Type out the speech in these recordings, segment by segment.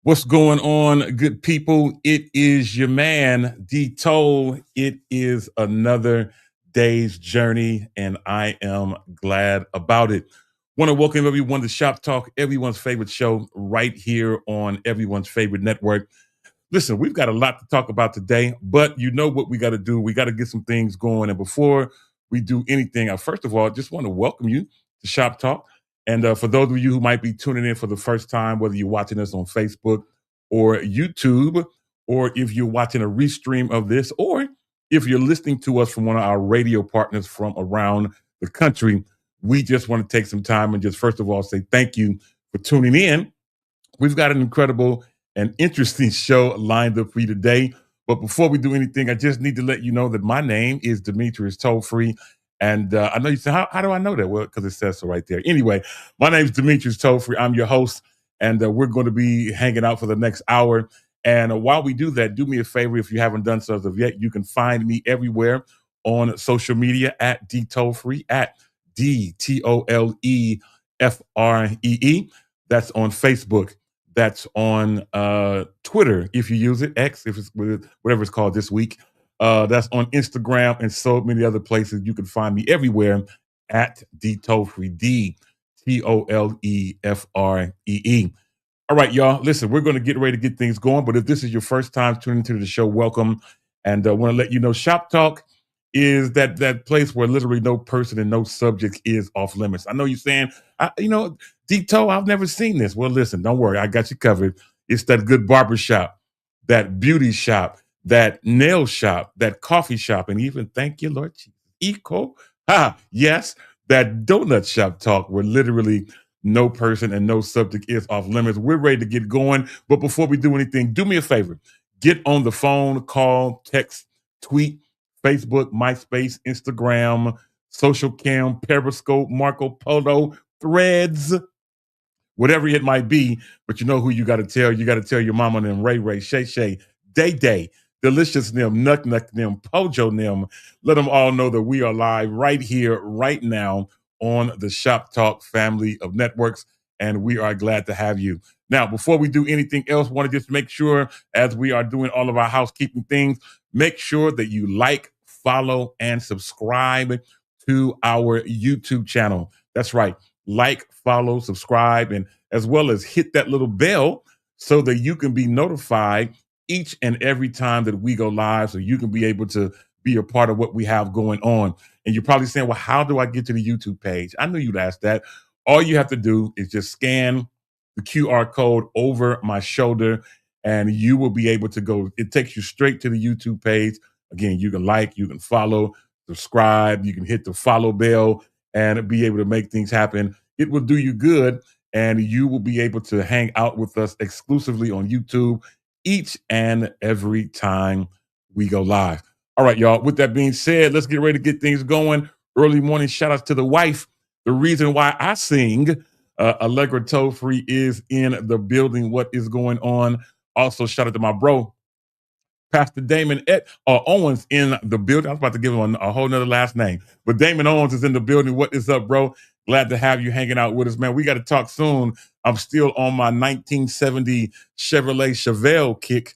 What's going on, good people? It is your man, D Toll. It is another day's journey, and I am glad about it. Want to welcome everyone to Shop Talk, everyone's favorite show, right here on everyone's favorite network. Listen, we've got a lot to talk about today, but you know what we got to do? We got to get some things going. And before we do anything, first of all, I just want to welcome you to Shop Talk. And for those of you who might be tuning in for the first time, whether you're watching us on Facebook or YouTube, or if you're watching a restream of this, or if you're listening to us from one of our radio partners from around the country, we just want to take some time and just first of all say thank you for tuning in. We've got an incredible and interesting show lined up for you today. But before we do anything, I just need to let you know that my name is Demetrius Tollfree. And I know you say, how do I know that? Well, because it says so right there. Anyway, my name is Demetrius Tollfree. I'm your host, and we're going to be hanging out for the next hour. And while we do that, do me a favor. If you haven't done so as of yet, you can find me everywhere on social media at DTollfree, at DTOLEFREE. That's on Facebook. That's on Twitter, if you use it, X, if it's whatever it's called this week. That's on Instagram and so many other places. You can find me everywhere at DTollfree, DTOLEFREE. All right, y'all. Listen, we're going to get ready to get things going. But if this is your first time tuning into the show, welcome. And I want to let you know, Shop Talk is that place where literally no person and no subject is off limits. I know you're saying, Dito, I've never seen this. Well, listen, don't worry. I got you covered. It's that good barber shop, that beauty shop, that nail shop, that coffee shop, and even, thank you, Lord Jesus, yes, that donut shop talk where literally no person and no subject is off limits. We're ready to get going. But before we do anything, do me a favor. Get on the phone, call, text, tweet, Facebook, MySpace, Instagram, Social Cam, Periscope, Marco Polo, Threads, whatever it might be. But you know who you got to tell. You got to tell your mama them, Ray Ray, Shay Shay, Day Day, Delicious them, Nuck Nuck them, Pojo them. Let them all know that we are live right here, right now on the Shop Talk family of networks. And we are glad to have you. Now, before we do anything else, want to just make sure, as we are doing all of our housekeeping things, make sure that you like, follow, and subscribe to our YouTube channel. That's right. Like, follow, subscribe, and as well as hit that little bell so that you can be notified each and every time that we go live, so you can be able to be a part of what we have going on. And you're probably saying, well, how do I get to the YouTube page? I knew you'd ask that. All you have to do is just scan the QR code over my shoulder, and you will be able to go. It takes you straight to the YouTube page. Again, you can like, you can follow, subscribe, you can hit the follow bell and be able to make things happen. It will do you good, and you will be able to hang out with us exclusively on YouTube each and every time we go live. All right, y'all. With that being said, let's get ready to get things going. Early morning shout outs to the wife. The reason why I sing, Allegra Tollfree is in the building. What is going on? Also, shout out to my bro, Pastor Damon Owens in the building. I was about to give him a whole nother last name, but Damon Owens is in the building. What is up, bro? Glad to have you hanging out with us, man. We got to talk soon. I'm still on my 1970 Chevrolet Chevelle kick.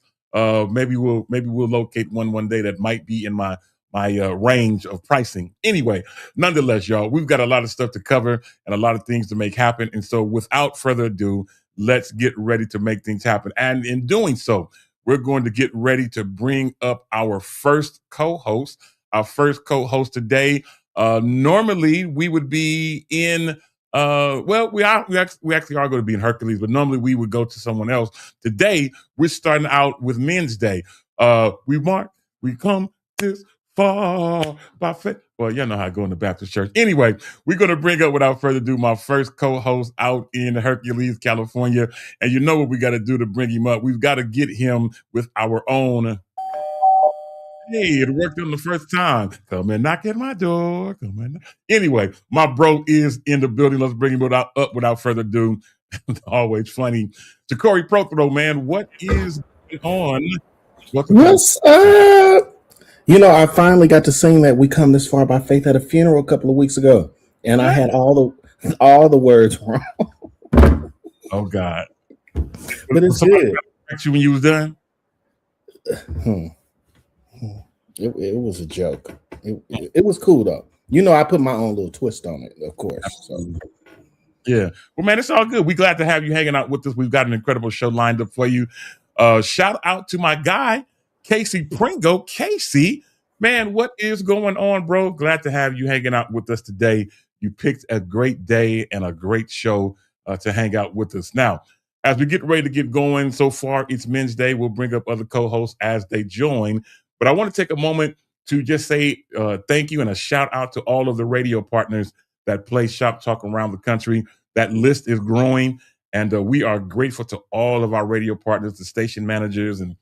Maybe we'll locate one day that might be in my range of pricing. Anyway, nonetheless, y'all, we've got a lot of stuff to cover and a lot of things to make happen. And so without further ado, let's get ready to make things happen. And in doing so, we're going to get ready to bring up our first co-host. Our first co-host today. Normally we would be in we actually are going to be in Hercules, but normally we would go to someone else. Today we're starting out with Men's Day. We come this far by faith. Well, you know how I go in the Baptist church. Anyway, we're going to bring up, without further ado, my first co-host out in Hercules, California. And you know what we got to do to bring him up? We've got to get him with our own. Hey, it worked on the first time. Come and knock at my door. Anyway, my bro is in the building. Let's bring him up without further ado. Always funny. Ja'Cory Prothero, man, what is going on? What's up? You know, I finally got to sing that "We Come This Far by Faith" at a funeral a couple of weeks ago, and I had all the words wrong. Oh God. But Was it's somebody good. trying to correct you when you was done? Hmm. Hmm. It was a joke. It was cool though. I put my own little twist on it, of course. So Absolutely. Yeah. Well, man, it's all good. We're glad to have you hanging out with us. We've got an incredible show lined up for you. Shout out to my guy, Casey Pringle. Casey, man, what is going on, bro? Glad to have you hanging out with us today. You picked a great day and a great show to hang out with us. Now, as we get ready to get going, so far it's Men's Day. We'll bring up other co-hosts as they join. But I want to take a moment to just say thank you and a shout out to all of the radio partners that play Shop Talk around the country. That list is growing, and we are grateful to all of our radio partners, the station managers and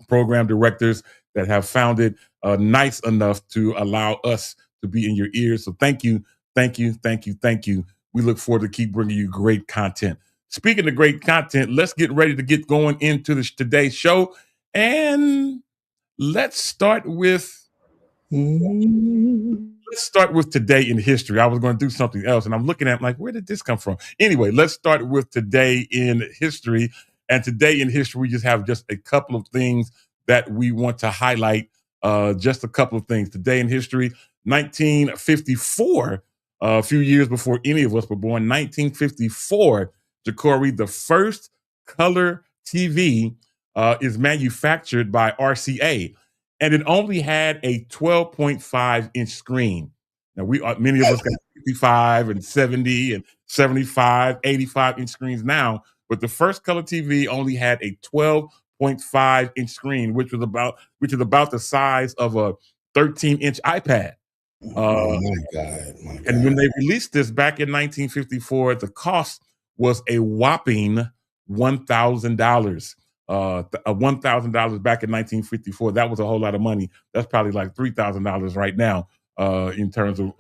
program directors that have found it nice enough to allow us to be in your ears. So thank you, thank you, thank you, thank you. We look forward to keep bringing you great content. Speaking of great content, let's get ready to get going into today's show. And let's start with mm, let's start with today in history. I was going to do something else, and I'm looking at like, where did this come from? Anyway, let's start with today in history. And today in history, we just have just a couple of things that we want to highlight. Just a couple of things. Today in history, 1954, a few years before any of us were born, 1954, Jacory, the first color TV is manufactured by RCA, and it only had a 12.5-inch screen. Now many of us got 55 and 70 and 75, 85-inch screens now, but the first color TV only had a 12.5-inch screen, which is about the size of a 13-inch iPad. Uh, my God, my and when God. they released this back in 1954, the cost was a whopping $1,000. $1,000 back in 1954. That was a whole lot of money. That's probably like $3,000 right now in terms of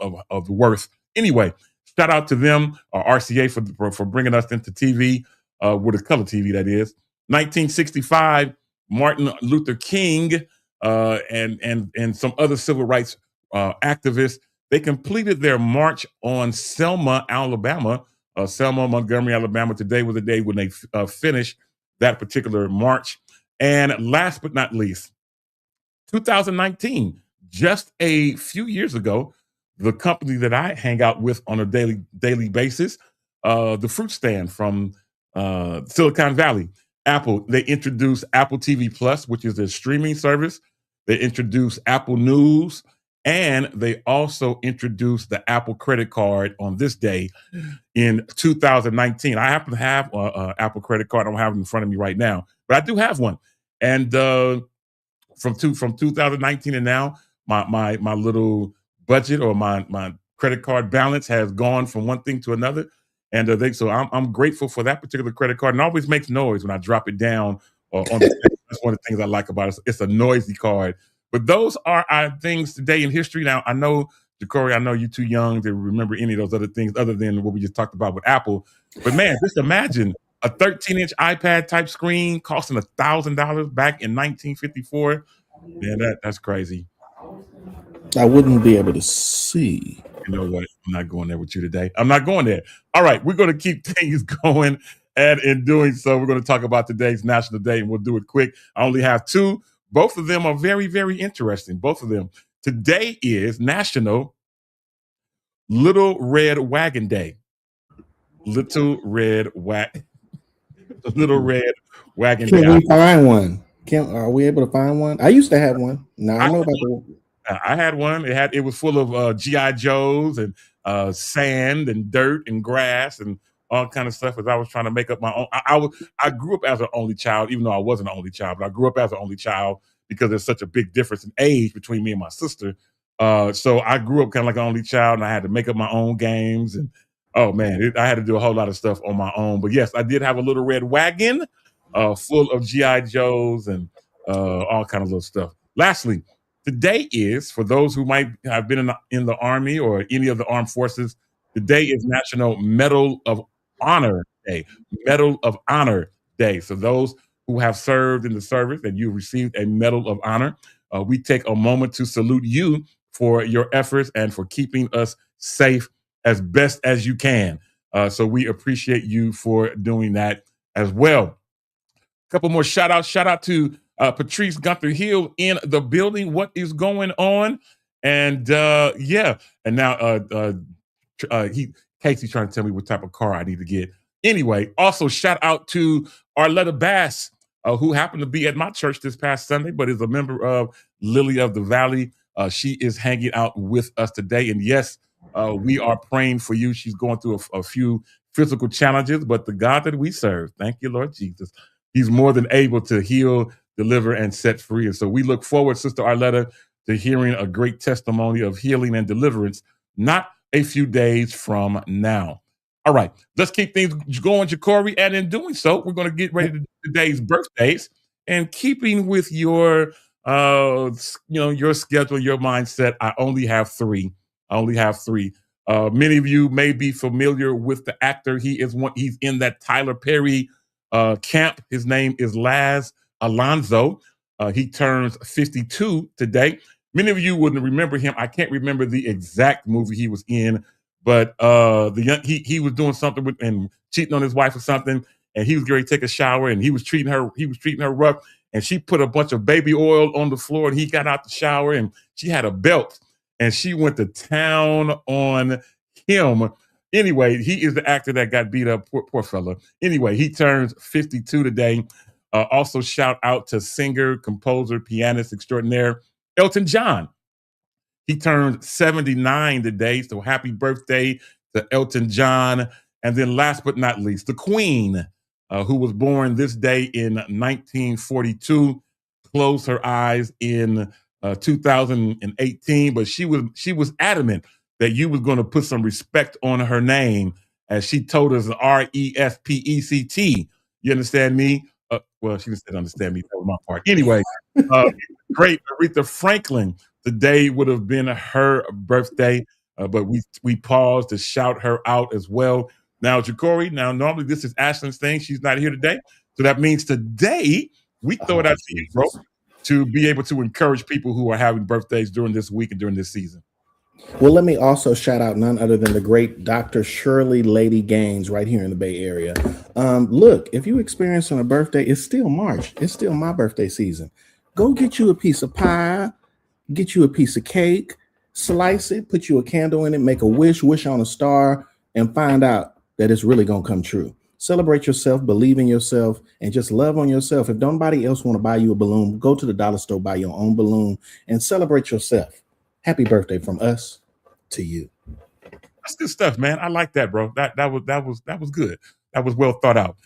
the worth. Anyway, shout out to them, RCA, for bringing us into TV with a color TV, that is. 1965, Martin Luther King and some other civil rights activists, they completed their march on Selma, Alabama. Selma, Montgomery, Alabama. Today was the day when they finished that particular march. And last but not least, 2019, just a few years ago, the company that I hang out with on a daily basis, the fruit stand from Silicon Valley, Apple, they introduced Apple TV Plus, which is their streaming service. They introduced Apple News, and they also introduced the Apple credit card on this day in 2019. I happen to have an Apple credit card. I don't have it in front of me right now, but I do have one. And from 2019 and now, my little budget or my credit card balance has gone from one thing to another. And so I'm grateful for that particular credit card, and it always makes noise when I drop it down on the table. That's one of the things I like about it. It's a noisy card. But those are our things today in history. Now I know, Jacory, I know you're too young to remember any of those other things other than what we just talked about with Apple. But man, just imagine a 13-inch iPad type screen costing $1,000 back in 1954. Man, that's crazy. I wouldn't be able to see. You know what? I'm not going there with you today. I'm not going there. All right, we're going to keep things going. And in doing so, we're going to talk about today's National Day, and we'll do it quick. I only have two. Both of them are very, very interesting. Both of them. Today is National Little Red Wagon Day. Little Red Wagon. Little Red Wagon Day. Can we find one? Are we able to find one? I used to have one. Now I know about the. I had one. It was full of GI Joes and sand and dirt and grass and all kind of stuff. As I was trying to make up my own. I grew up as an only child, even though I wasn't an only child. But I grew up as an only child because there's such a big difference in age between me and my sister. So I grew up kind of like an only child, and I had to make up my own games. And oh man, I had to do a whole lot of stuff on my own. But yes, I did have a little red wagon full of GI Joes and all kind of little stuff. Lastly, today is, for those who might have been in the Army or any of the armed forces, today is National Medal of Honor Day. Medal of Honor Day. So those who have served in the service and you received a Medal of Honor, we take a moment to salute you for your efforts and for keeping us safe as best as you can. So we appreciate you for doing that. as well. Couple more shout outs. Shout out to Patrice Gunther Hill in the building. What is going on? And yeah, and now he Casey's trying to tell me what type of car I need to get. Anyway, also shout out to Arletta Bass, who happened to be at my church this past Sunday, but is a member of Lily of the Valley. She is hanging out with us today, and yes, we are praying for you. She's going through a few physical challenges, but the God that we serve, thank you, Lord Jesus, He's more than able to heal, deliver, and set free. And so we look forward, Sister Arletta, to hearing a great testimony of healing and deliverance, not a few days from now. All right, let's keep things going, Ja'Cory. And in doing so, we're going to get ready to do today's birthdays. And keeping with your, your schedule, your mindset, I only have three. I only have three. Many of you may be familiar with the actor. He's in that Tyler Perry camp. His name is Laz Alonso. He turns 52 today. Many of you wouldn't remember him. I can't remember the exact movie he was in, but he was doing something with and cheating on his wife or something, and he was going to take a shower, and he was treating her rough, and she put a bunch of baby oil on the floor, and he got out the shower, and she had a belt, and she went to town on him. Anyway, he is the actor that got beat up. Poor fella. Anyway, he turns 52 today. Also, shout out to singer, composer, pianist extraordinaire Elton John. He turned 79 today. So happy birthday to Elton John. And then last but not least, the Queen, who was born this day in 1942, closed her eyes in 2018, but she was adamant that you was going to put some respect on her name, as she told us RESPECT. You understand me? Well, she didn't understand me. That was my part. Anyway, great Aretha Franklin. Today would have been her birthday, but we paused to shout her out as well. Now, Ja'Cory, normally this is Ashlyn's thing. She's not here today. So that means today we throw it out to you, bro, to be able to encourage people who are having birthdays during this week and during this season. Well, let me also shout out none other than the great Dr. Shirley Lady Gaines right here in the Bay Area. Look, if you're experiencing a birthday, it's still March. It's still my birthday season. Go get you a piece of pie, get you a piece of cake, slice it, put you a candle in it, make a wish on a star, and find out that it's really going to come true. Celebrate yourself, believe in yourself, and just love on yourself. If nobody else want to buy you a balloon, go to the dollar store, buy your own balloon, and celebrate yourself. Happy birthday from us to you. That's good stuff, man. I like that, bro. That was good. That was well thought out.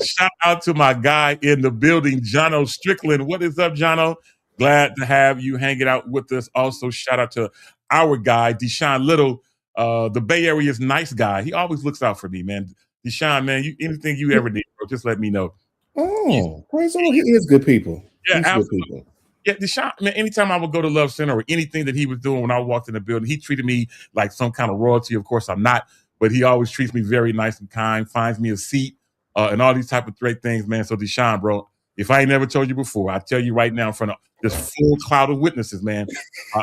Shout out to my guy in the building, Jono Strickland. What is up, Jono? Glad to have you hanging out with us. Also, shout out to our guy, Deshaun Little, the Bay Area's nice guy. He always looks out for me, man. Deshaun, man, anything you ever need, bro, just let me know. Oh, praise the Lord. He is good people. Yeah, He's absolutely. Good people. Yeah, Deshaun, man, anytime I would go to Love Center or anything that he was doing when I walked in the building, he treated me like some kind of royalty. Of course, I'm not, but he always treats me very nice and kind, finds me a seat, and all these type of great things, man. So, Deshaun, bro, if I ain't never told you before, I tell you right now in front of this full cloud of witnesses, man,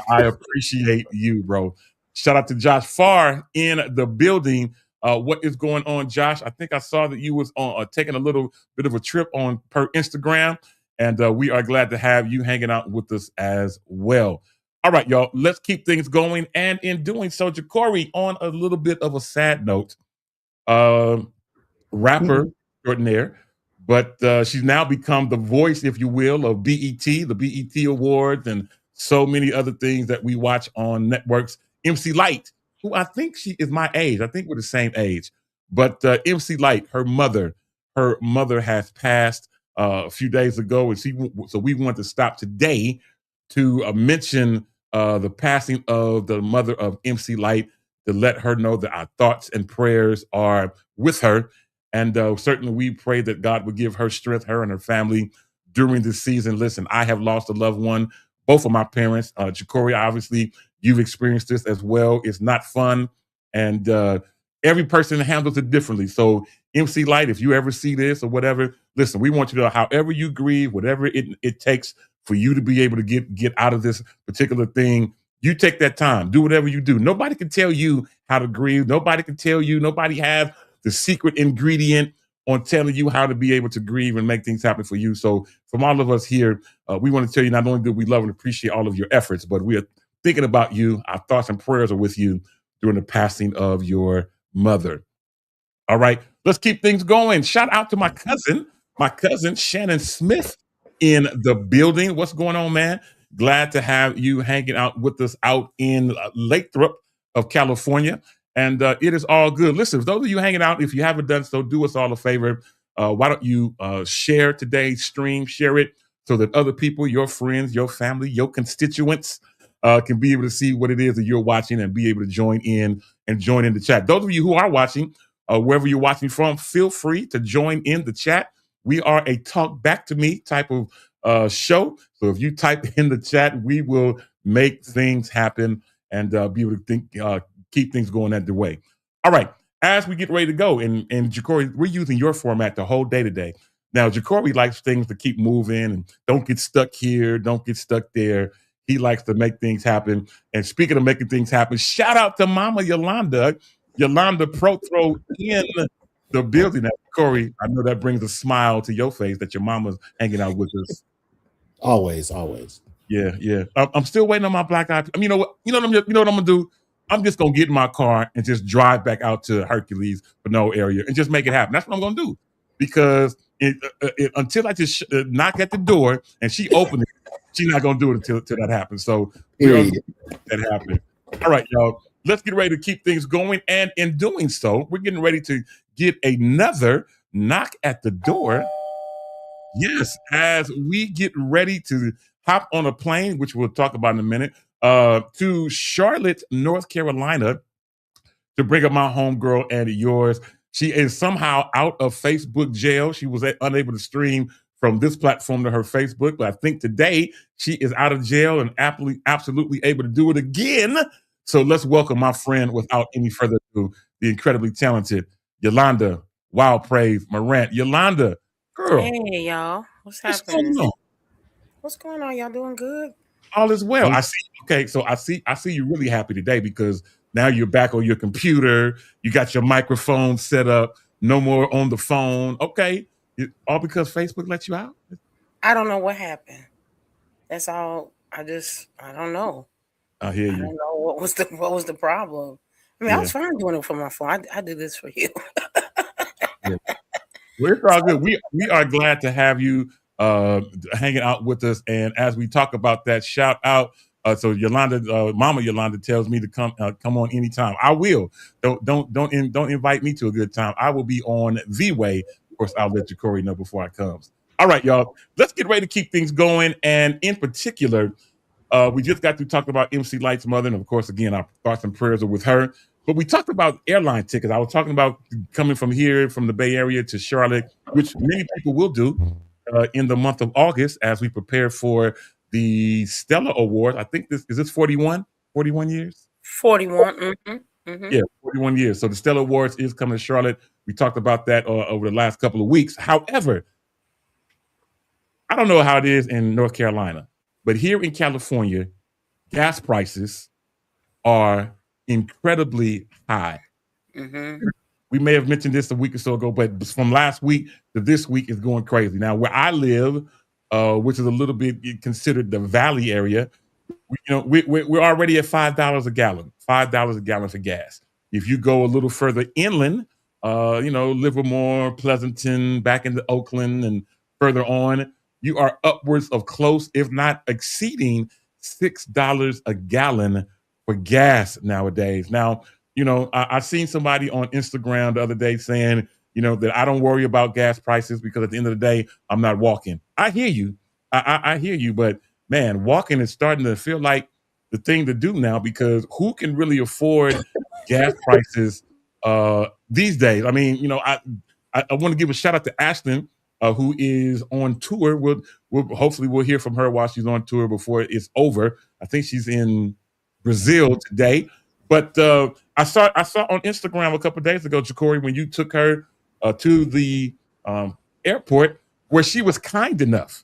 I appreciate you, bro. Shout out to Josh Farr in the building. What is going on, Josh? I think I saw that you was on taking a little bit of a trip on per Instagram. And we are glad to have you hanging out with us as well. All right, y'all, let's keep things going. And in doing so, Ja'Cory, on a little bit of a sad note, rapper extraordinaire, but she's now become the voice, if you will, of BET, the BET Awards, and so many other things that we watch on networks. MC Lyte, who I think she is my age. I think we're the same age. But MC Lyte, her mother has passed a few days ago, and so we want to stop today to mention the passing of the mother of MC Lyte, to let her know that our thoughts and prayers are with her, and certainly we pray that God would give her strength, her and her family, during this season. Listen, I have lost a loved one, both of my parents. Ja'Cory, obviously, you've experienced this as well. It's not fun, and every person handles it differently. So MC Lyte, if you ever see this or whatever, listen, we want you to know, however you grieve, whatever it takes for you to be able to get out of this particular thing, you take that time, do whatever you do. Nobody can tell you how to grieve. Nobody can tell you, nobody has the secret ingredient. on telling you how to be able to grieve and make things happen for you. So from all of us here, we want to tell you not only do we love and appreciate all of your efforts, but we are thinking about you. Our thoughts and prayers are with you during the passing of your mother. All right, let's keep things going. Shout out to my cousin Shannon Smith in the building. What's going on, man? Glad to have you hanging out with us out in Lathrop of California. And it is all good. Listen, for those of you hanging out, if you haven't done so, do us all a favor. Why don't you share today's stream, share it so that other people, your friends, your family, your constituents can be able to see what it is that you're watching and be able to join in the chat. Those of you who are watching, wherever you're watching from, feel free to join in the chat. We are a talk back to me type of show. So if you type in the chat, we will make things happen and be able to keep things going that way. All right. As we get ready to go, and Jacory, we're using your format the whole day today. Now, Jacory likes things to keep moving and don't get stuck here, don't get stuck there. He likes to make things happen. And speaking of making things happen, shout out to Mama Yolanda Prothrow in the building. Now, Corey, I know that brings a smile to your face that your mama's hanging out with us. Always. Yeah. I'm still waiting on my black eye. I mean, you know what I'm gonna do? I'm just gonna get in my car and just drive back out to Hercules, Pinot area, and just make it happen. That's what I'm gonna do. Because until I just knock at the door and she opens it, she's not gonna do it until that happens. So we're gonna make that happen. All right, y'all. Let's get ready to keep things going. And in doing so, we're getting ready to get another knock at the door. Yes, as we get ready to hop on a plane, which we'll talk about in a minute, to Charlotte, North Carolina, to bring up my homegirl and yours. She is somehow out of Facebook jail. She was unable to stream from this platform to her Facebook, but I think today she is out of jail and absolutely able to do it again. So let's welcome my friend, without any further ado, the incredibly talented Yolanda Wild Praise Morant. Yolanda, girl. Hey, y'all. What's What's happening? going on? What's going on? Y'all doing good? All is well. I see. Okay, so I see you really happy today because now you're back on your computer. You got your microphone set up. No more on the phone. Okay, all because Facebook let you out. I don't know what happened. That's all. I don't know. I hear you. I don't know what was the problem. I mean, I was fine doing it from my phone. I did this for you. Yeah. Well, it's all good. We are glad to have you hanging out with us. And as we talk about that, shout out. So Yolanda, Mama Yolanda tells me to come on anytime. I will. Don't invite me to a good time. I will be on the way. Of course, I'll let Jacory know before I comes. All right, y'all. Let's get ready to keep things going. And in particular, we just got to talk about MC Light's mother, and of course, again, our thoughts and prayers are with her. But we talked about airline tickets. I was talking about coming from here, from the Bay Area to Charlotte, which many people will do in the month of August as we prepare for the Stella Award. I think this 41 years? 41. Mm-hmm. Mm-hmm. Yeah, 41 years. So the Stella Awards is coming to Charlotte. We talked about that over the last couple of weeks. However, I don't know how it is in North Carolina, but here in California, gas prices are incredibly high. Mm-hmm. We may have mentioned this a week or so ago, but from last week to this week is going crazy. Now, where I live, which is a little bit considered the Valley area, we're already at $5 a gallon. $5 a gallon for gas. If you go a little further inland, Livermore, Pleasanton, back into Oakland, and further on, you are upwards of close, if not exceeding, $6 a gallon for gas nowadays. Now, I seen somebody on Instagram the other day saying, that I don't worry about gas prices because at the end of the day, I'm not walking. I hear you. I hear you, but man, walking is starting to feel like the thing to do now because who can really afford gas prices these days? I mean, I want to give a shout out to Ashton, who is on tour. Hopefully we'll hear from her while she's on tour before it's over. I think she's in Brazil today. But I saw on Instagram a couple of days ago, Jacory, when you took her to the airport, where she was kind enough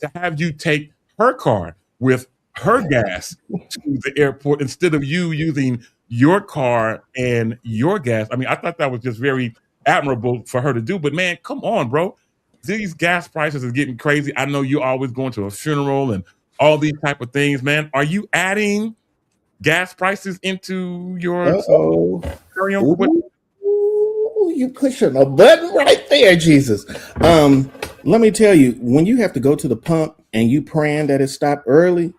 to have you take her car with her gas to the airport instead of you using your car and your gas. I mean, I thought that was just very admirable for her to do. But man, come on, bro. These gas prices are getting crazy. I know you're always going to a funeral and all these type of things, man. Are you adding gas prices into your Uh-oh. carry-on for what? Ooh, you pushing a button right there, Jesus. Let me tell you, when you have to go to the pump and you praying that it stopped early,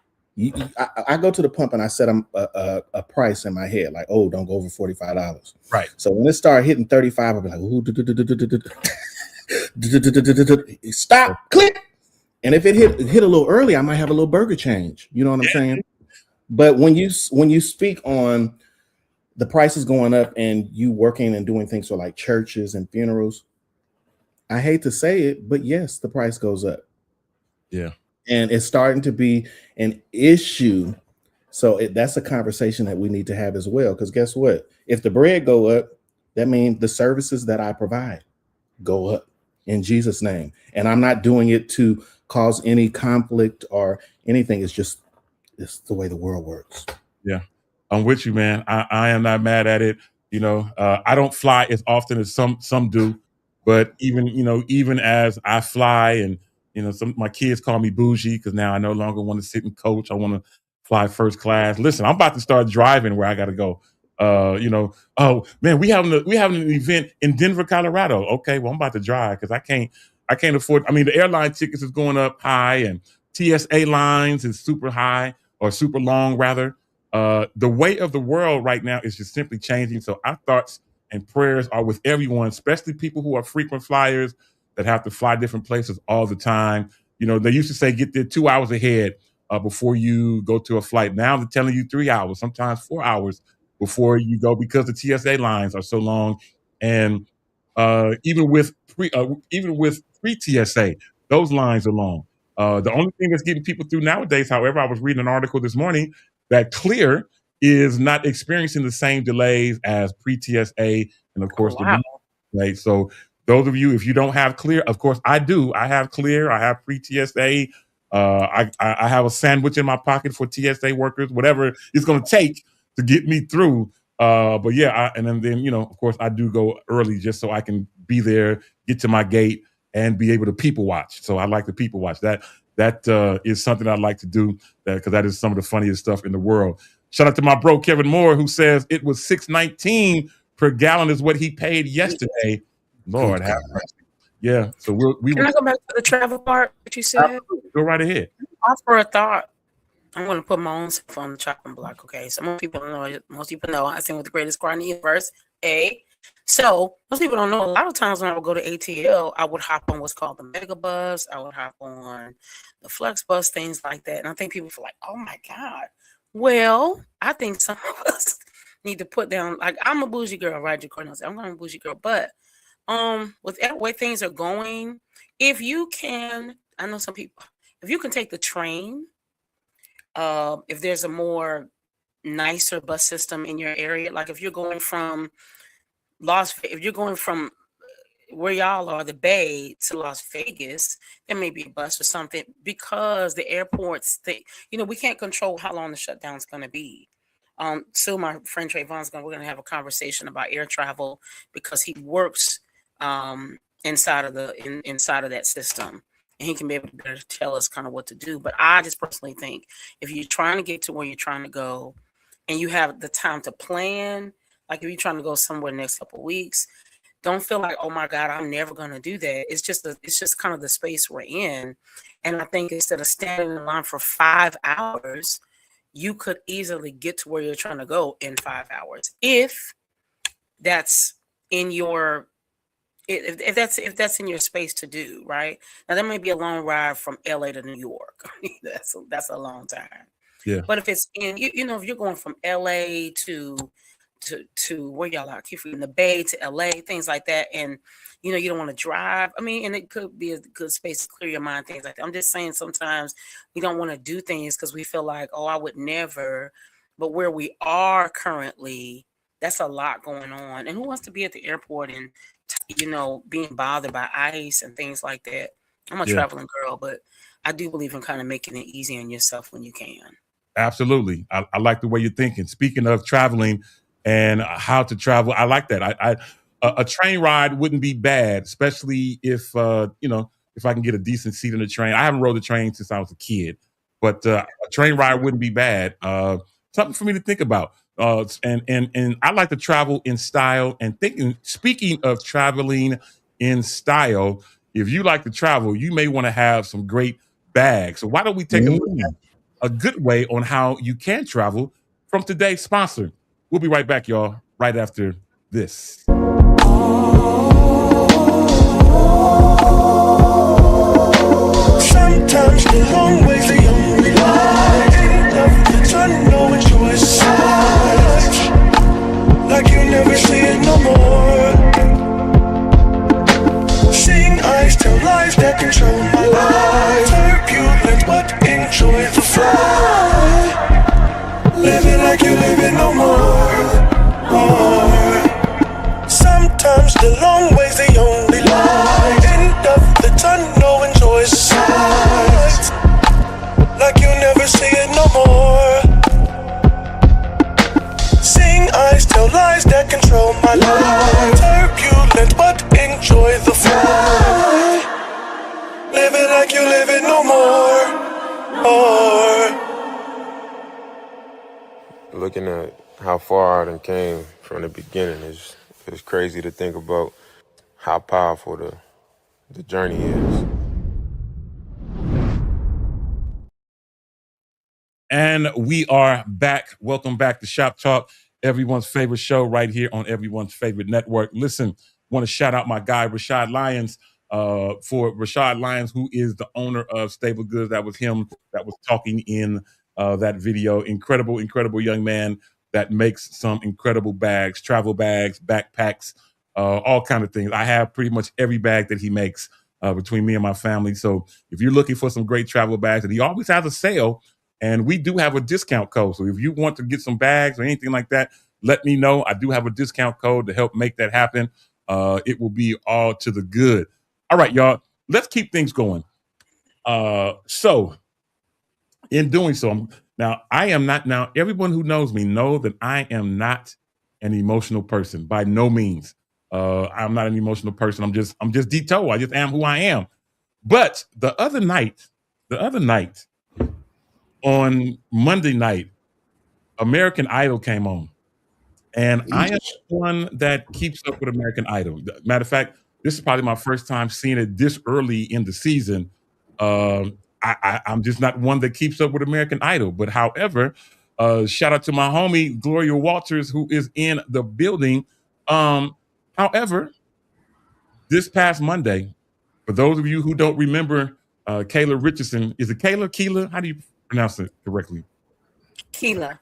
I go to the pump and I set a price in my head, like, oh, don't go over $45. Right. So when it started hitting 35, I'll be like, ooh, stop, click. And if it hit a little early, I might have a little burger change. You know what I'm saying? But when you speak on the prices going up and you working and doing things for like churches and funerals, I hate to say it, but yes, the price goes up. Yeah. And it's starting to be an issue. So that's a conversation that we need to have as well. Because guess what? If the bread go up, that means the services that I provide go up in Jesus' name. And I'm not doing it to cause any conflict or anything. It's the way the world works. Yeah. I'm with you, man. I am not mad at it. I don't fly as often as some do, but even as I fly and some my kids call me bougie because now I no longer want to sit and coach. I want to fly first class. Listen, I'm about to start driving where I got to go. Oh man, we having an event in Denver, Colorado. Okay, well I'm about to drive because I can't afford. I mean, the airline tickets is going up high and TSA lines is super high or super long rather. The weight of the world right now is just simply changing. So our thoughts and prayers are with everyone, especially people who are frequent flyers that have to fly different places all the time. They used to say get there 2 hours ahead before you go to a flight. Now they're telling you 3 hours, sometimes 4 hours before you go because the TSA lines are so long. And even with pre-TSA, those lines are long. The only thing that's getting people through nowadays, however, I was reading an article this morning that Clear is not experiencing the same delays as pre-TSA and, of course, the right. So those of you, if you don't have Clear, of course, I do. I have Clear. I have pre-TSA. I have a sandwich in my pocket for TSA workers, whatever it's going to take to get me through. But yeah, and then of course, I do go early just so I can be there, get to my gate, and be able to people watch. So I like to people watch. That is something I like to do because that is some of the funniest stuff in the world. Shout out to my bro Kevin Moore who says it was $6.19 per gallon is what he paid yesterday. Lord have mercy. Yeah, so we Can I go back to the travel part that you said? Go right ahead. Offer a thought. I'm going to put my own stuff on the chopping block. Okay, so most people know I sing with the greatest choir in the universe. So most people don't know. A lot of times when I would go to ATL, I would hop on what's called the Mega Bus. I would hop on the Flex Bus, things like that. And I think people feel like, oh my God. Well, I think some of us need to put down. Like I'm a bougie girl, right? Jacorn, I'm a bougie girl, but with the way things are going, if you can, I know some people. If you can take the train, if there's a more nicer bus system in your area, like if you're going from where y'all are, the Bay to Las Vegas, there may be a bus or something because the airports, we can't control how long the shutdown's going to be. So my friend Trayvon's we're going to have a conversation about air travel because he works inside of that system. And he can be able to better tell us kind of what to do. But I just personally think if you're trying to get to where you're trying to go and you have the time to plan, like if you're trying to go somewhere the next couple of weeks, don't feel like, oh my God, I'm never going to do that. It's just kind of the space we're in. And I think instead of standing in line for 5 hours, you could easily get to where you're trying to go in 5 hours. If that's in your if that's in your space to do, right? Now that may be a long ride from LA to New York. that's a long time. Yeah. But if it's in if you're going from LA to where y'all are, in the Bay to LA, things like that, and you don't want to drive. I mean, and it could be a good space to clear your mind, things like that. I'm just saying sometimes we don't want to do things because we feel like, oh, I would never. But where we are currently, that's a lot going on. And who wants to be at the airport and being bothered by ICE and things like that? I'm a traveling girl, but I do believe in kind of making it easy on yourself when you can. Absolutely. I like the way you're thinking. Speaking of traveling and how to travel, I like that. A train ride wouldn't be bad, especially if if I can get a decent seat in the train. I haven't rode the train since I was a kid, but a train ride wouldn't be bad. Something for me to think about. And I like to travel in style. And speaking of traveling in style, if you like to travel, you may want to have some great bags. So why don't we take a look at a good way on how you can travel from today's sponsor? We'll be right back, y'all, right after this. Sometimes the long way's the only line. End of the tunnel with choice sides, like you never see it no more. Seeing eyes tell lies that control my life. Turbulent but enjoy the fly. Living like you live it no more. Sometimes the long way's the only line. End of the tunnel enjoy sides, like you never see it no more. Seeing eyes tell lies that control my life. Turbulent but enjoy the fly. Living like you live it no more. Looking at how far I done came from the beginning is crazy to think about how powerful the journey is. And we are back. Welcome back to Shop Talk, everyone's favorite show right here on everyone's favorite network. Listen, want to shout out my guy, Rashad Lyons, for Rashad Lyons, who is the owner of Stable Goods. That was him that was talking in that video. Incredible young man that makes some incredible bags, travel bags, backpacks, all kind of things. I have pretty much every bag that he makes between me and my family. So if you're looking for some great travel bags, and he always has a sale, and we do have a discount code. So if you want to get some bags or anything like that, let me know. I do have a discount code to help make that happen. It will be all to the good. All right, y'all, let's keep things going. So in doing so, now I am not, now everyone who knows me know that I am not an emotional person by no means. I'm not an emotional person. I'm just Dito. I just am who I am. But the other night, on Monday night, American Idol came on. And I am one that keeps up with American Idol. Matter of fact, this is probably my first time seeing it this early in the season. I'm just not one that keeps up with American Idol. But however, shout out to my homie, Gloria Walters, who is in the building. However, this past Monday, for those of you who don't remember, Kayla Richardson, is it Keela? How do you pronounce it correctly? Keela.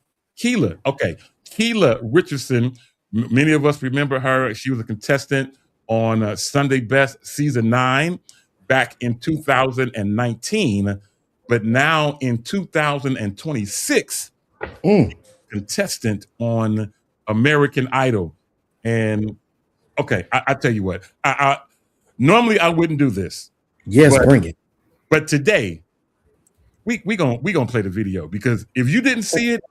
Okay. Keela Richardson, many of us remember her. She was a contestant on Sunday Best Season 9 back in 2019. But now in 2026, contestant on American Idol. And okay, I tell you what, I normally I wouldn't do this. Yes, bring it. But today, we gonna play the video, because if you didn't see it,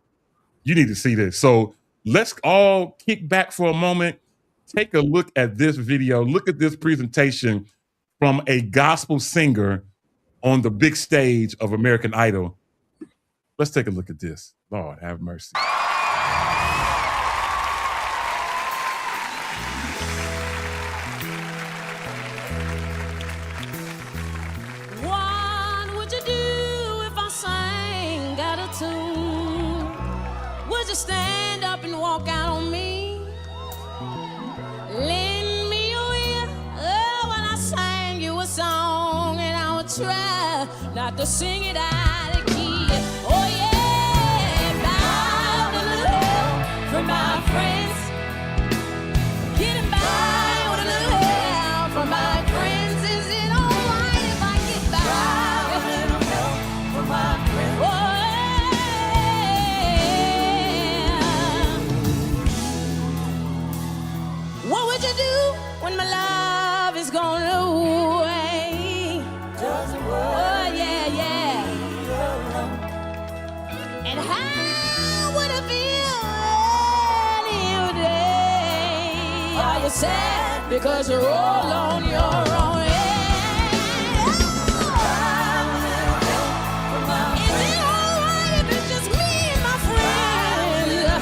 you need to see this. So let's all kick back for a moment, take a look at this video, look at this presentation from a gospel singer on the big stage of American Idol. Let's take a look at this. Lord have mercy. What would you do if I sang out of tune? Would you stand up and walk out on me? Lend me your ear, when I sang you a song, and I would try not to sing it out of key. Oh yeah, bow a little help from my friends. Getting by with a little help from my friends. Is it alright if I get by with a little help from my friends? Oh, yeah. What would you do when my love is gone away? Doesn't work. Oh, yeah, yeah. And how would it feel any day? Are you sad? because you're all on your own. Is it alright if it's just me and my friends?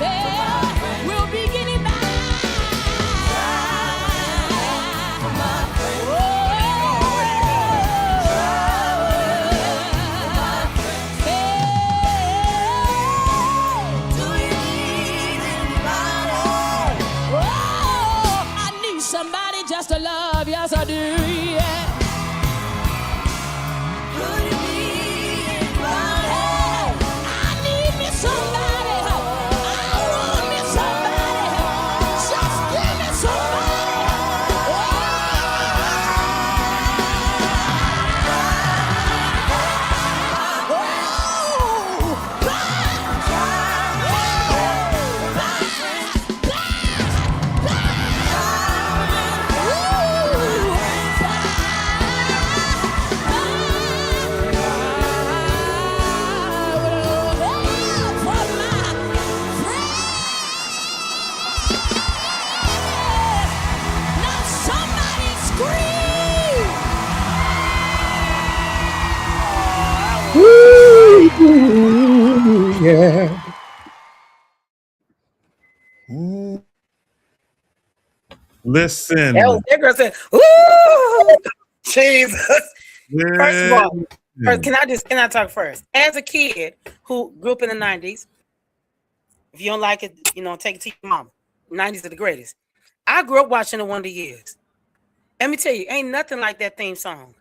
Yeah, we'll be getting by. Do you need anybody? I need somebody just to love, yes I do, yeah. Do you need anybody? I need me somebody. I want me somebody. Just give me somebody. Now somebody scream! Ooh, yeah. Mm. Listen. That girl said, "Ooh, Jesus." First of all, can I talk first? As a kid who grew up in the 90s, if you don't like it, take it to your mama. 90s are the greatest. I grew up watching the Wonder Years. Let me tell you, ain't nothing like that theme song.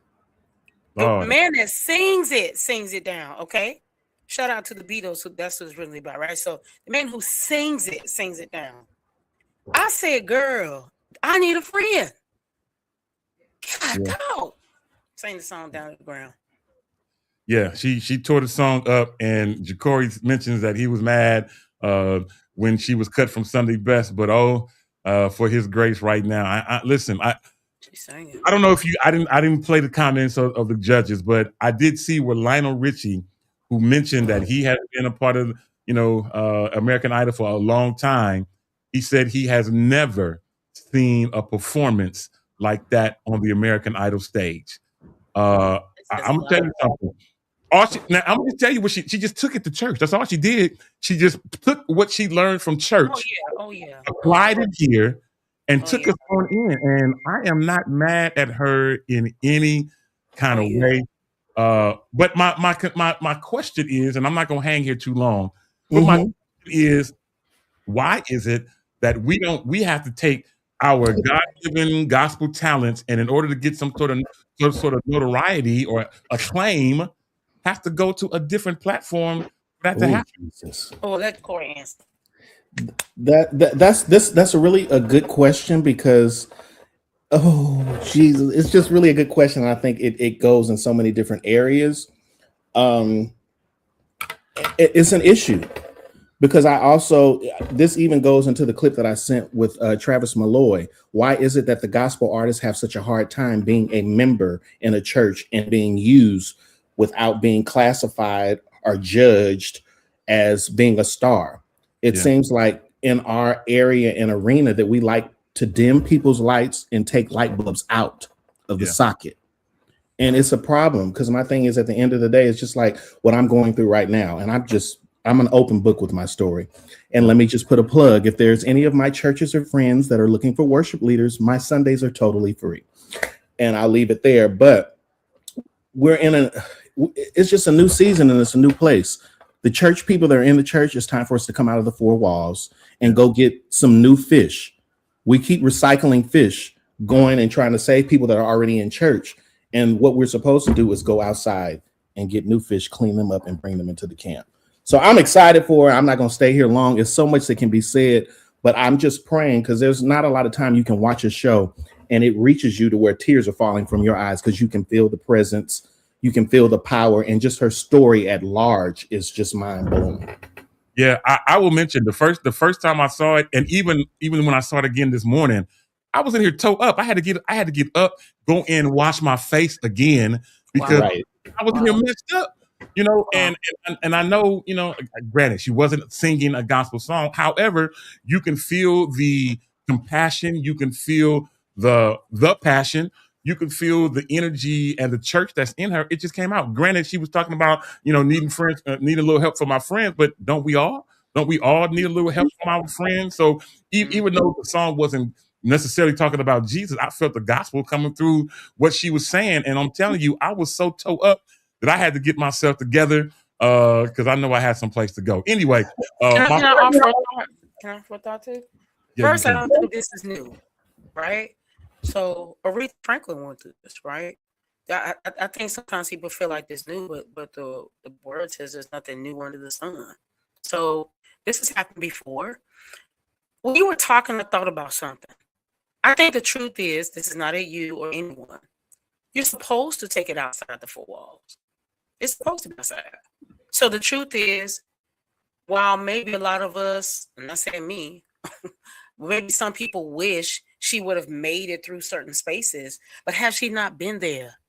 The man that sings it down, okay? Shout out to the Beatles, that's what it's really about, right? So the man who sings it down. I said, girl, I need a friend. God, dog. Sing the song down to the ground. Yeah, she tore the song up, and Ja'Cory mentions that he was mad when she was cut from Sunday Best, but for his grace right now. I listen, I don't know if I didn't play the comments of the judges, but I did see where Lionel Richie, who mentioned that he had been a part of American Idol for a long time, he said he has never seen a performance like that on the American Idol stage. I'm gonna tell you something. I'm gonna tell you what she just took it to church. That's all she did. She just took what she learned from church, applied it here, and took us on in. And I am not mad at her in any kind of way. But my question is, and I'm not gonna hang here too long, but my question is, why is it that we have to take our God-given gospel talents, and in order to get some sort of notoriety or acclaim, have to go to a different platform for that to happen? Jesus. Let Corey answer. That's a really a good question, because Jesus, it's just really a good question. I think it goes in so many different areas. It's an issue, because this even goes into the clip that I sent with Travis Malloy. Why is it that the gospel artists have such a hard time being a member in a church and being used without being classified or judged as being a star? It seems like in our area and arena that we like to dim people's lights and take light bulbs out of the socket. And it's a problem, because my thing is, at the end of the day, it's just like what I'm going through right now. And I'm an open book with my story. And let me just put a plug. If there's any of my churches or friends that are looking for worship leaders, my Sundays are totally free. And I'll leave it there. But it's just a new season, and it's a new place. The church people that are in the church, it's time for us to come out of the four walls and go get some new fish. We keep recycling fish, going and trying to save people that are already in church. And what we're supposed to do is go outside and get new fish, clean them up, and bring them into the camp. So I'm excited for it. I'm not going to stay here long. There's so much that can be said, but I'm just praying, because there's not a lot of time you can watch a show and it reaches you to where tears are falling from your eyes, because you can feel the presence, you can feel the power, and just her story at large is just mind blowing. Yeah, I will mention the first time I saw it, and even when I saw it again this morning, I was in here toe up. I had to get up, go in, wash my face again, because I was in here messed up. And I know, granted, she wasn't singing a gospel song. However, you can feel the compassion. You can feel the passion. You can feel the energy and the church that's in her. It just came out. Granted, she was talking about, needing friends, needing a little help from my friends, but don't we all? Don't we all need a little help from our friends? So even though the song wasn't necessarily talking about Jesus, I felt the gospel coming through what she was saying. And I'm telling you, I was so toe up that I had to get myself together because I know I had some place to go. Anyway, Can I offer a thought? Can I offer a thought too? Yeah, First, I don't think this is new, right? So Aretha Franklin went through this, right? I think sometimes people feel like this new, but the word says there's nothing new under the sun. So this has happened before. When you were talking, I thought about something. I think the truth is, this is not at you or anyone. You're supposed to take it outside the four walls. It's supposed to be outside. So the truth is, while maybe a lot of us, I'm not saying me, maybe some people wish she would have made it through certain spaces, but has she not been there?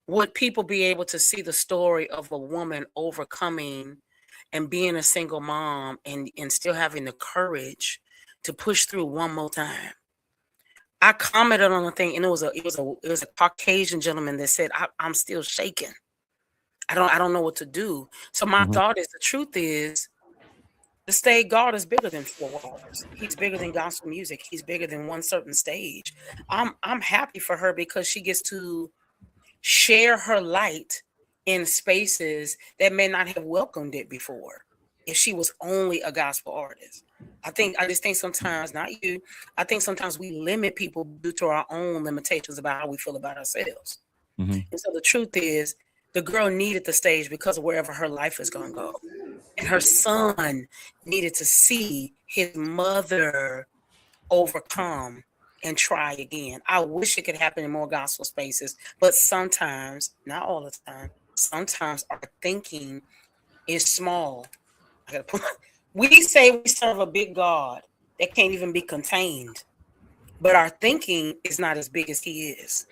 Would people be able to see the story of a woman overcoming and being a single mom and still having the courage to push through one more time? I commented on a thing, and it was a Caucasian gentleman that said, I'm still shaking. I don't know what to do. So my thought is, the truth is, the state God is bigger than four walls. He's bigger than gospel music. He's bigger than one certain stage. I'm happy for her because she gets to share her light in spaces that may not have welcomed it before if she was only a gospel artist. I just think sometimes, not you, I think sometimes we limit people due to our own limitations about how we feel about ourselves. And so the truth is, the girl needed the stage because of wherever her life is going to go. And her son needed to see his mother overcome and try again. I wish it could happen in more gospel spaces, but sometimes, not all the time, sometimes our thinking is small. We say we serve a big God that can't even be contained, but our thinking is not as big as he is.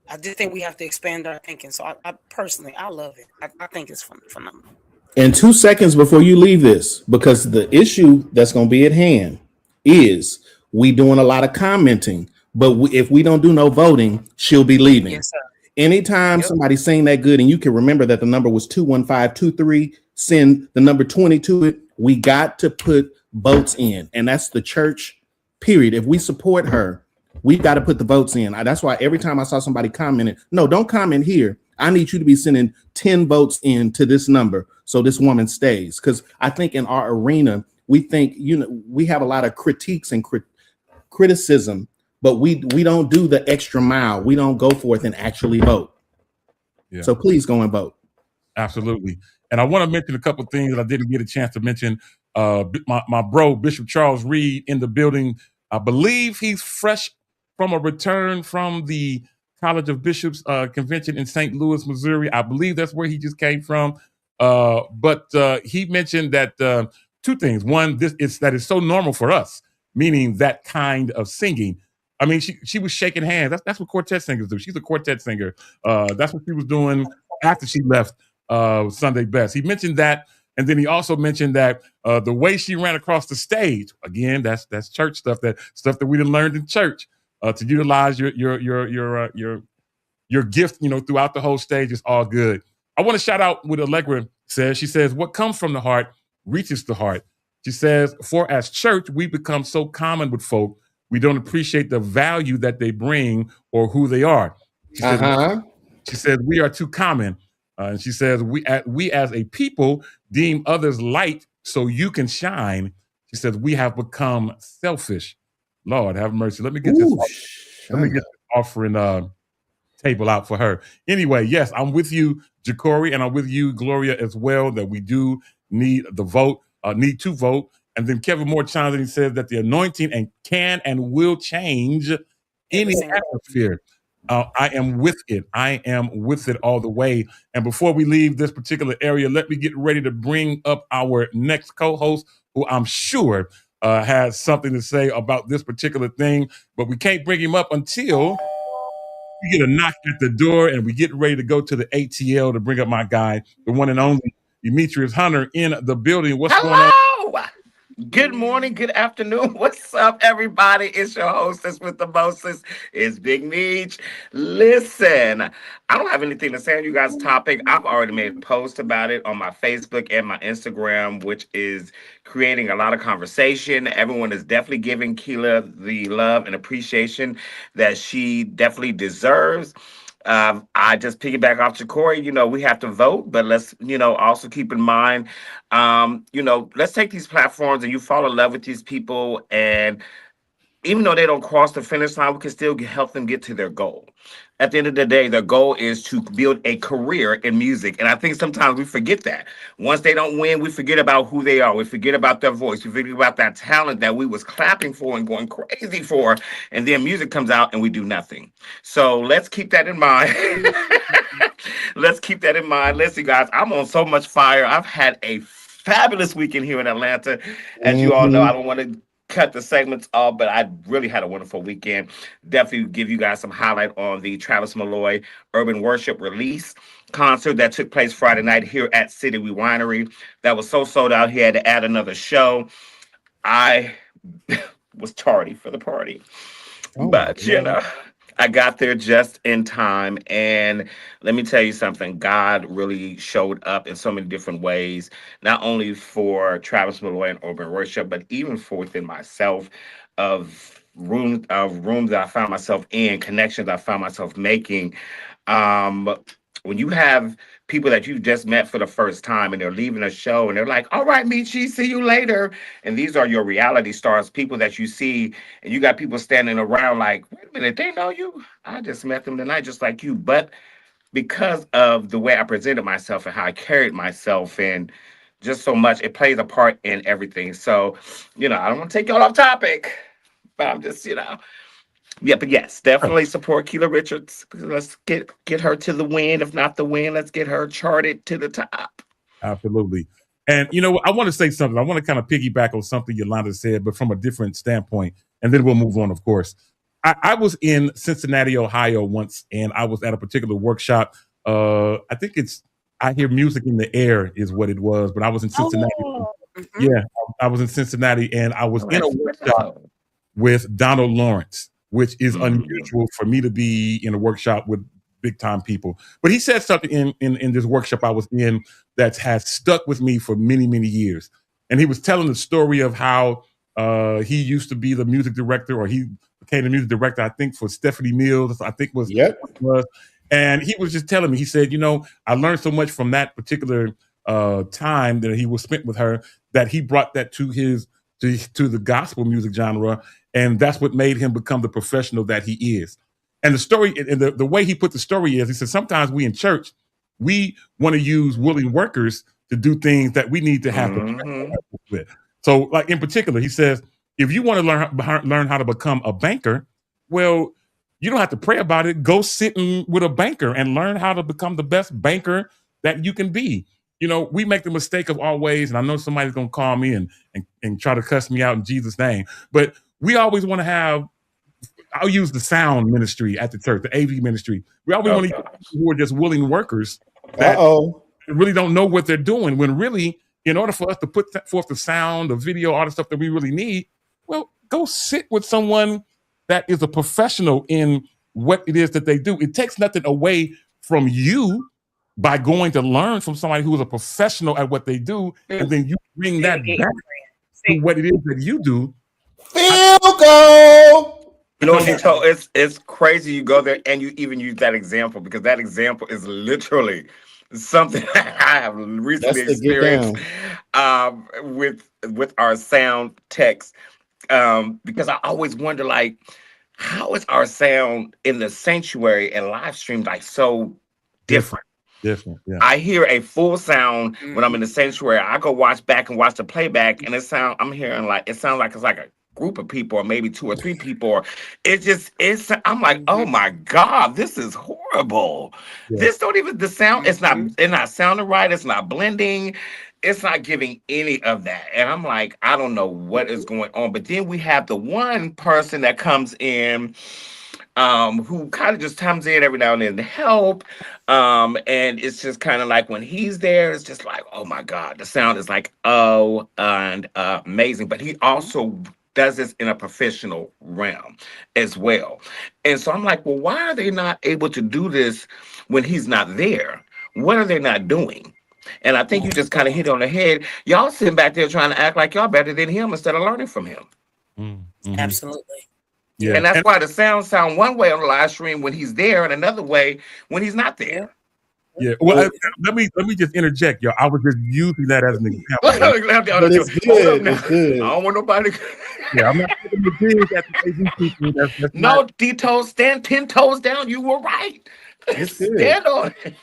I just think we have to expand our thinking. So I personally, I love it. I think it's phenomenal. In 2 seconds before you leave this, because the issue that's going to be at hand is we doing a lot of commenting, but if we don't do no voting, she'll be leaving. Yes, sir. Anytime somebody sing that good and you can remember that the number was 21523, send the number 20 to it. We got to put votes in, and that's the church, period. If we support her, we got to put the votes in. That's why every time I saw somebody commenting, no, don't comment here. I need you to be sending 10 votes in to this number so this woman stays. Because I think in our arena, we think, we have a lot of critiques and criticism, but we don't do the extra mile. We don't go forth and actually vote. Yeah. So please go and vote. Absolutely. And I want to mention a couple of things that I didn't get a chance to mention. My bro, Bishop Charles Reed, in the building. I believe he's fresh from a return from the College of Bishops convention in St. Louis, Missouri. I believe that's where he just came from. But he mentioned that two things. One, that it's so normal for us, meaning that kind of singing. I mean, she was shaking hands. That's what quartet singers do. She's a quartet singer. That's what she was doing after she left Sunday Best. He mentioned that, and then he also mentioned that the way she ran across the stage, again, that's church stuff, that we done learned in church, to utilize your gift, throughout the whole stage is all good. I want to shout out what Allegra says. She says, what comes from the heart reaches the heart. She says, for as church, we become so common with folk, we don't appreciate the value that they bring or who they are. She says, we are too common. And she says, we as a people deem others light so you can shine. She says, we have become selfish. Lord, have mercy. Let me get this offering table out for her. Anyway, yes, I'm with you, Ja'Cory, and I'm with you, Gloria, as well, that we do need the vote, need to vote. And then Kevin Moore chimes in and says that the anointing can and will change any atmosphere. I am with it. I am with it all the way. And before we leave this particular area, let me get ready to bring up our next co-host, who I'm sure has something to say about this particular thing. But we can't bring him up until we get a knock at the door and we get ready to go to the ATL to bring up my guy, the one and only Demetrius Hunter, in the building. What's going on? Good morning, good afternoon. What's up, everybody? It's your hostess with the mostest. It's Big Meech. Listen, I don't have anything to say on you guys' topic. I've already made a post about it on my Facebook and my Instagram, which is creating a lot of conversation. Everyone is definitely giving Keela the love and appreciation that she definitely deserves. I just piggyback off to Corey. We have to vote, but let's, also keep in mind, let's take these platforms and you fall in love with these people, and even though they don't cross the finish line, we can still help them get to their goal. At the end of the day, their goal is to build a career in music. And I think sometimes we forget that. Once they don't win, we forget about who they are. We forget about their voice. We forget about that talent that we was clapping for and going crazy for. And then music comes out and we do nothing. So let's keep that in mind. Let's keep that in mind. Listen, guys, I'm on so much fire. I've had a fabulous weekend here in Atlanta. As you all know, I Mhm. don't want to cut the segments off, but I really had a wonderful weekend. Definitely give you guys some highlight on the Travis Malloy Urban Worship release concert that took place Friday night here at City Winery. That was so sold out. He had to add another show. I was tardy for the party. Oh my But God. I got there just in time. And let me tell you something, God really showed up in so many different ways, not only for Travis Malloy and Urban Worship, but even for within myself, of rooms that I found myself in, connections I found myself making. Um, when you have people that you just met for the first time and they're leaving a show and they're like, all right, Michi, see you later. And these are your reality stars, people that you see, and you got people standing around like, wait a minute, they know you? I just met them tonight just like you. But because of the way I presented myself and how I carried myself and just so much, it plays a part in everything. So, I don't want to take y'all off topic, but I'm just, yeah, but yes, definitely support Keela Richards. Let's get her to the win. If not the win, let's get her charted to the top. Absolutely. And I want to say something. I want to kind of piggyback on something Yolanda said, but from a different standpoint, and then we'll move on, of course. I was in Cincinnati, Ohio once, and I was at a particular workshop. I think it's I Hear Music in the Air is what it was, but I was in Cincinnati. Oh, Mhm. Yeah, I was in Cincinnati, and I was oh, in a that's workshop well. with Donald Lawrence, which is Mm. unusual for me to be in a workshop with big time people. But he said something in this workshop I was in that has stuck with me for many, many years. And he was telling the story of how he used to be the music director, or he became the music director, I think, for Stephanie Mills, I think Yep. was. And he was just telling me, he said, I learned so much from that particular time that he was spent with her, that he brought that to the gospel music genre, and that's what made him become the professional that he is. And the story, and the way he put the story is, he said, sometimes we in church, we want to use willing workers to do things that we need to have professional Hmm. help with. So, like in particular, he says, if you want to learn how to become a banker, well, you don't have to pray about it. Go sit with a banker and learn how to become the best banker that you can be. We make the mistake of always, and I know somebody's gonna call me and try to cuss me out in Jesus' name, but we always want to have, I'll use the sound ministry at the church, the AV ministry. We always Oh want to use gosh. people who are just willing workers Uh that oh. really don't know what they're doing, when really, in order for us to put forth the sound, the video, all the stuff that we really need, well, go sit with someone that is a professional in what it is that they do. It takes nothing away from you by going to learn from somebody who is a professional at what they do, and Mm. then you bring Say it that again, back friend. to Say what it is that you do. I, Field goal. You know what you told? It's crazy. You go there and you even use that example, because that example is literally something I have recently That's the get experienced, down. with our sound techs. Because I always wonder, like, how is our sound in the sanctuary and live stream like so different, different? different, yeah. I hear a full sound when I'm in Mhm. the sanctuary. I go watch back and watch the playback, and I'm hearing like it sounds like it's like a group of people, or maybe two or three people. Or I'm like, oh Mhm. my God, this is horrible. Yeah. This don't even the sound. Mhm. It's not sounding right. It's not blending. It's not giving any of that. And I'm like, I don't know what is going on. But then we have the one person that comes in who kind of just comes in every now and then to help. And it's just kind of like when he's there, it's just like, oh my God, the sound is like, oh, and amazing. But he also does this in a professional realm as well. And so I'm like, well, why are they not able to do this when he's not there? What are they not doing? And I think you just kind of hit on the head. Y'all sitting back there trying to act like y'all better than him instead of learning from him. Mm-hmm. Absolutely. Yeah. And that's why the sound one way on the live stream when he's there and another way when he's not there. Yeah. Well, let me just interject, y'all. I was just using that as an example. But it's good. It's good. I don't want nobody. Yeah, I'm not taking the dig at the AV people. That's No, not, D-toes, stand 10 toes down. You were right. It's good. Stand on it.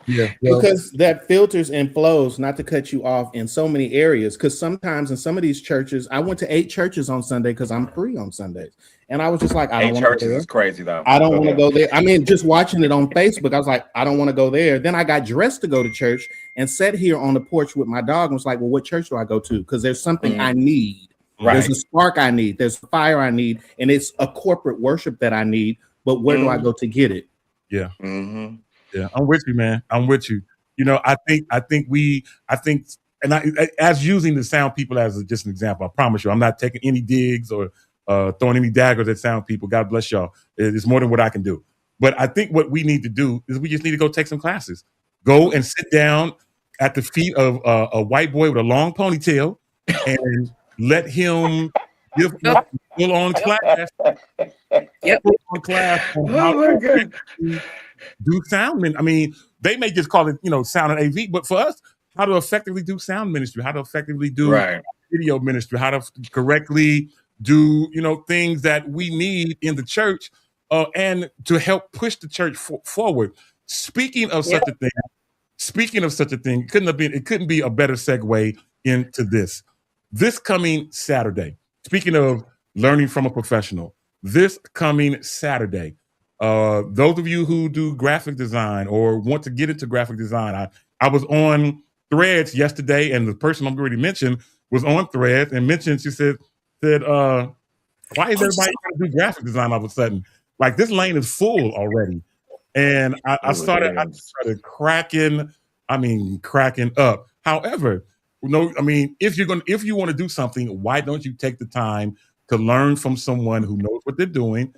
yeah. Well, Because that filters and flows, not to cut you off, in so many areas. Because sometimes in some of these churches, I went to 8 churches on Sunday because I'm free on Sundays. And I was just like, I don't 8 want to go churches there. is crazy, though. I don't want to go there. I mean, just watching it on Facebook, I was like, I don't want to go there. Then I got dressed to go to church and sat here on the porch with my dog and was like, well, what church do I go to? Because there's something I need. Right. There's a spark I need. There's a fire I need. And it's a corporate worship that I need. But where do I go to get it? Yeah. Mm-hmm. Yeah. I'm with you, man. I'm with you. You know, I think, and as using the sound people as just an example, I promise you, I'm not taking any digs or throwing any daggers at sound people. God bless y'all. It's more than what I can do. But I think what we need to do is we just need to go take some classes. Go and sit down at the feet of a white boy with a long ponytail and let him give a full-on class. Full-on class on how to do sound. I mean, they may just call it, sound and AV, but for us, how to effectively do sound ministry, how to effectively do video ministry, how to correctly do, things that we need in the church and to help push the church forward. Speaking of such a thing, it couldn't be a better segue into this. This coming Saturday, speaking of learning from a professional, this coming Saturday, those of you who do graphic design or want to get into graphic design, I was on Threads yesterday, and the person I'm going to mention was on Threads and mentioned, she said, why is everybody trying to do graphic design all of a sudden? Like, this lane is full already. And I started cracking up. However, if you want to do something, why don't you take the time to learn from someone who knows what they're doing,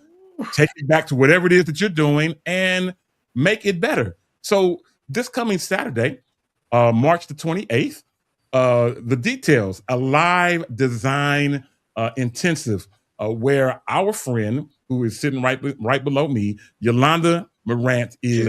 take it back to whatever it is that you're doing and make it better. So this coming Saturday, March the 28th, the details, a live design intensive where our friend who is sitting right below me, Yolanda Morant, is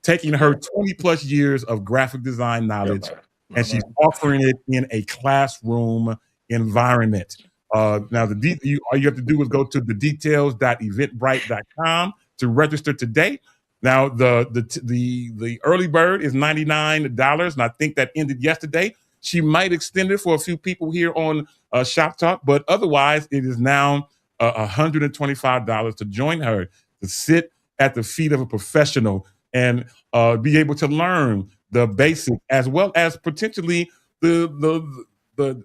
taking her 20 plus years of graphic design knowledge and she's offering it in a classroom environment. Now, all you have to do is go to thedetails.eventbrite.com to register today. Now, the early bird is $99, and I think that ended yesterday. She might extend it for a few people here on Shop Talk, but otherwise, it is now $125 to join her to sit at the feet of a professional and be able to learn the basic as well as potentially the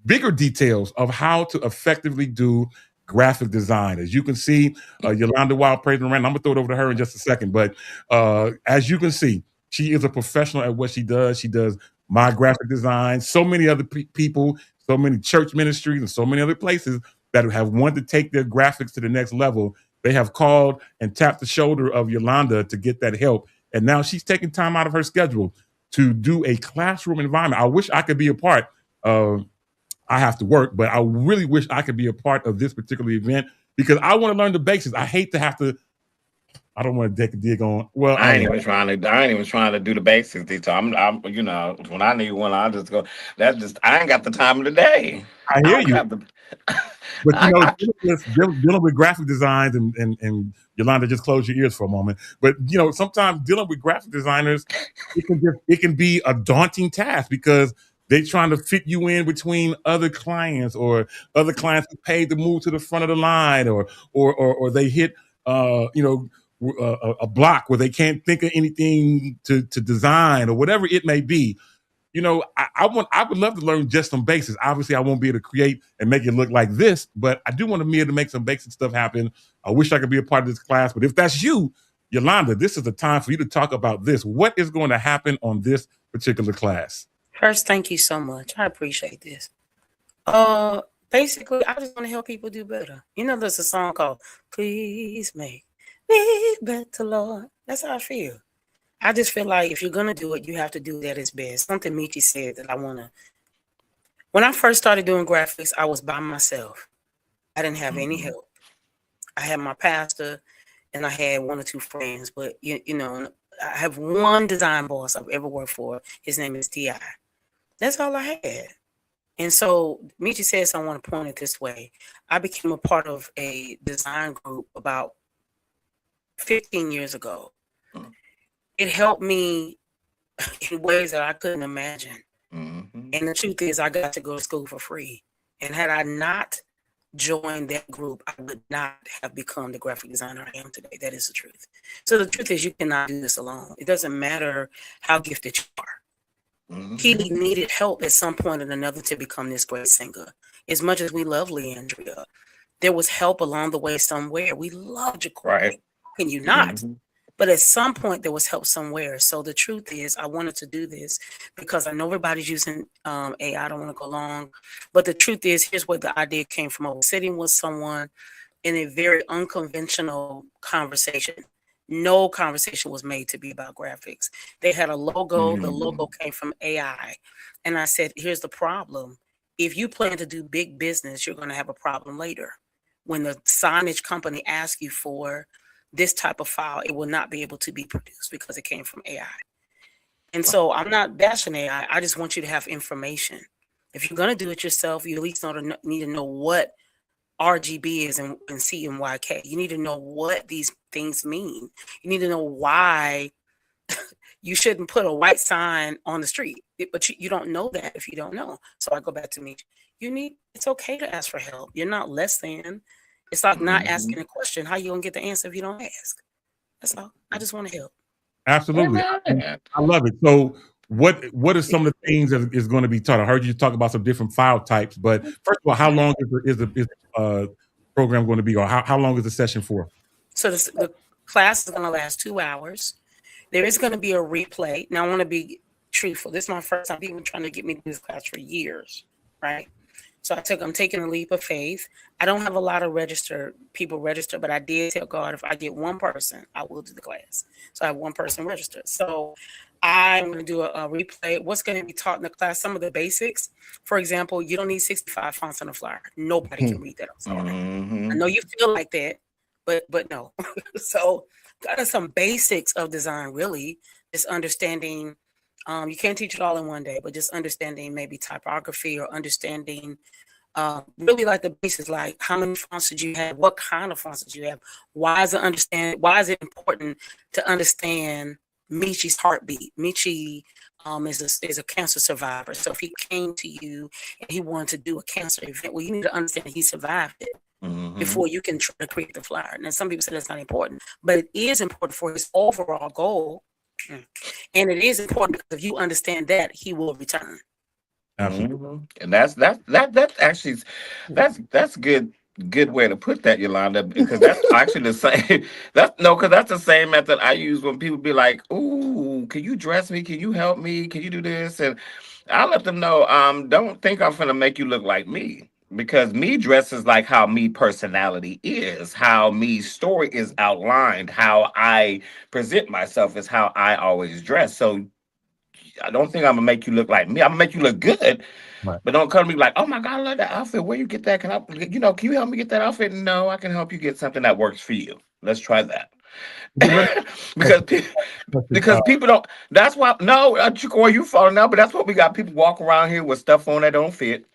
bigger details of how to effectively do graphic design. As you can see, Yolanda Wild Praise and Rand, I'm gonna throw it over to her in just a second, but as you can see, she is a professional at what she does. She does my graphic design, so many other people, so many church ministries and so many other places that have wanted to take their graphics to the next level. They have called and tapped the shoulder of Yolanda to get that help. And now she's taking time out of her schedule to do a classroom environment. I wish I could be a part of, I have to work, but I really wish I could be a part of this particular event because I want to learn the basics. I hate to have to, I don't want to take a dig on. Well, I ain't even trying to do the basics. I'm when I need one, I just go. I ain't got the time of the day. I hear you. But dealing with graphic designs and Yolanda, just close your ears for a moment. But sometimes dealing with graphic designers, it can be a daunting task because they're trying to fit you in between other clients or other clients who paid to move to the front of the line, or they hit a block where they can't think of anything to design or whatever it may be. I would love to learn just some basics. Obviously, I won't be able to create and make it look like this, but I do want to be able to make some basic stuff happen. I wish I could be a part of this class, but if that's you, Yolanda, this is the time for you to talk about this. What is going to happen on this particular class? First, thank you so much. I appreciate this. Basically, I just want to help people do better. There's a song called "Please Make Me Better, Lord." That's how I feel. I just feel like if you're gonna do it, you have to do it at its best. Something Michi said that I wanna. When I first started doing graphics, I was by myself. I didn't have any help. I had my pastor, and I had one or two friends. But I have one design boss I've ever worked for. His name is Ti. That's all I had. And so Michi says I want to point it this way. I became a part of a design group about 15 years ago. It helped me in ways that I couldn't imagine. And the truth is, I got to go to school for free. And had I not joined that group, I would not have become the graphic designer I am today. That is the truth. So the truth is, you cannot do this alone. It doesn't matter how gifted you are. He needed help at some point or another to become this great singer. As much as we love Leandria, there was help along the way somewhere. We loved Jacory. Right. Can you not? But at some point, there was help somewhere. So the truth is, I wanted to do this because I know everybody's using AI. I don't want to go long. But the truth is, here's where the idea came from. I was sitting with someone in a very unconventional conversation. No conversation was made to be about graphics. They had a logo. The logo came from AI. And I said, here's the problem. If you plan to do big business, you're going to have a problem later. When the signage company asks you for this type of file, it will not be able to be produced because it came from AI. And so I'm not bashing AI. I just want you to have information. If you're going to do it yourself, you at least need to know what RGB is and CMYK. You need to know what these things mean. You need to know why you shouldn't put a white sign on the street. But you don't know that if you don't know. So I go back to me. It's okay to ask for help. You're not less than. It's like not asking a question. How you gonna get the answer if you don't ask? That's all. I just want to help. Absolutely. I love it. So what are some of the things that is going to be taught? I heard you talk about some different file types, but first of all, how long is the program going to be, or how long is the session for? So the class is going to last 2 hours. There is going to be a replay. Now I want to be truthful. This is my first time. People trying to get me to this class for years, right? So I'm taking a leap of faith. I don't have a lot of people registered, but I did tell God, if I get one person, I will do the class. So I have one person registered. So I'm going to do a replay. What's going to be taught in the class? Some of the basics. For example, you don't need 65 fonts on a flyer. Nobody can read that. I'm sorry. I know you feel like that, but no. So got some basics of design, really. Just understanding. You can't teach it all in one day, but just understanding maybe typography or understanding really like the basics, like how many fonts did you have? What kind of fonts did you have? Why is it important to understand Michi's heartbeat? Michi is a cancer survivor. So if he came to you and he wanted to do a cancer event, well, you need to understand he survived it before you can try to create the flyer. Now, some people say that's not important, but it is important for his overall goal. And it is important because if you understand that, he will return. Absolutely. And that's actually good way to put that, Yolanda, because that's actually the same. Because that's the same method I use when people be like, "Ooh, can you dress me? Can you help me? Can you do this?" And I let them know, don't think I'm gonna make you look like me. Because me dresses like how me personality is, how me story is outlined, how I present myself is how I always dress. So I don't think I'm gonna make you look like me. I'm gonna make you look good, right. But don't come to me like, "Oh my God, I love that outfit. Where you get that? Can you help me get that outfit?" No, I can help you get something that works for you. Let's try that. because people don't. That's why Chico, you falling out, but that's what we got. People walk around here with stuff on that don't fit.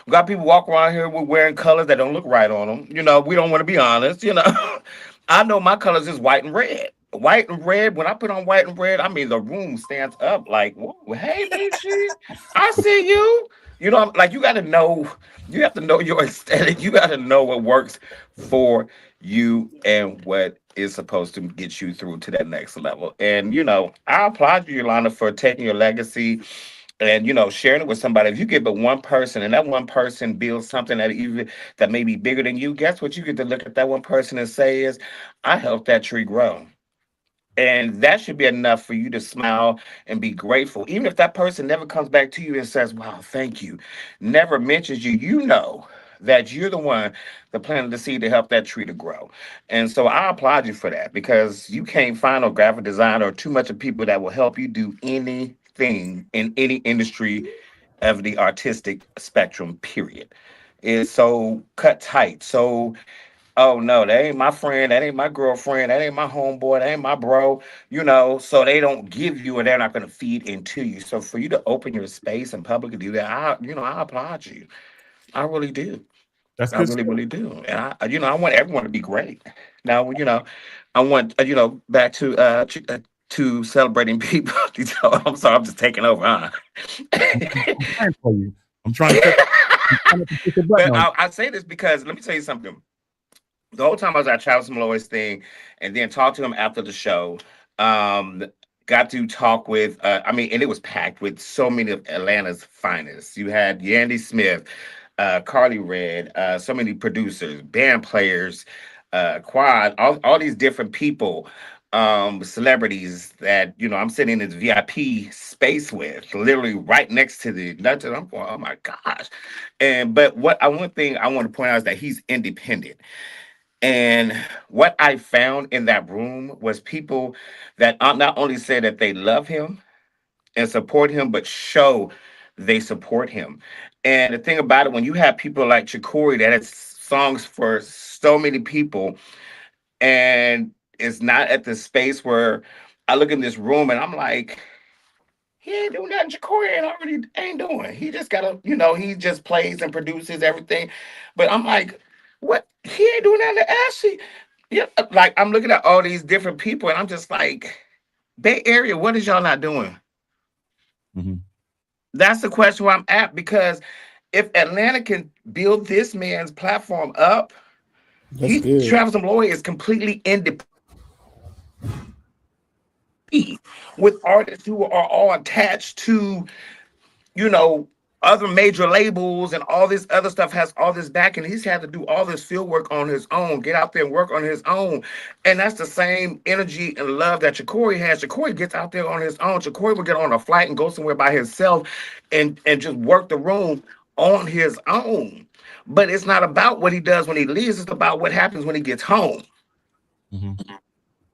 We got people walk around here with wearing colors that don't look right on them. We don't want to be honest. I know my colors is white and red. White and red. When I put on white and red, I mean the room stands up like, "Whoa, hey, Michi, I see you." Like you got to know. You have to know your aesthetic. You got to know what works for you and what is supposed to get you through to that next level. And I applaud you, Yolanda, for taking your legacy and sharing it with somebody. If you give it one person and that one person builds something that may be bigger than you, guess what you get to look at that one person and say is, I helped that tree grow. And that should be enough for you to smile and be grateful. Even if that person never comes back to you and says, wow, thank you, never mentions you, that you're the one that planted the seed to help that tree to grow. And so I applaud you for that, because you can't find a graphic designer or too much of people that will help you do anything in any industry of the artistic spectrum, period. It's so cut tight. So, oh no, that ain't my friend, that ain't my girlfriend, that ain't my homeboy, that ain't my bro, so they don't give you and they're not going to feed into you. So for you to open your space and publicly do that, I applaud you. I really do. That's I good really, stuff. really do. And I want everyone to be great. Now, I want, back to celebrating people. I'm sorry, I'm just taking over, huh? I'm praying for you. I'm trying to push a button But on I say this because let me tell you something. The whole time I was at Travis Malloy's thing, and then talked to him after the show. Um, got to talk with, and it was packed with so many of Atlanta's finest. You had Yandy Smith, Carly Red, so many producers, band players, Quad, all these different people, celebrities that I'm sitting in this VIP space with, literally right next to the. I'm going, oh my gosh! But one thing I want to point out is that he's independent. And what I found in that room was people that not only say that they love him and support him, but show they support him. And the thing about it, when you have people like Chikori that has songs for so many people, and it's not at the space where I look in this room and I'm like, he ain't doing nothing Jacory ain't doing. He just he just plays and produces everything. But I'm like, what? He ain't doing nothing to Ashley. Yeah, like I'm looking at all these different people and I'm just like, Bay Area, what is y'all not doing? Mhm. That's the question where I'm at, because if Atlanta can build this man's platform up, That's good. Travis Lloyd is completely independent with artists who are all attached to you know, other major labels and all this other stuff, has all this back, and he's had to do all this field work on his own, get out there and work on his own. And that's the same energy and love that Jacory has. Jacory gets out there on his own. Jacory will get on a flight and go somewhere by himself and just work the room on his own. But it's not about what he does when he leaves, it's about what happens when he gets home. Mhm.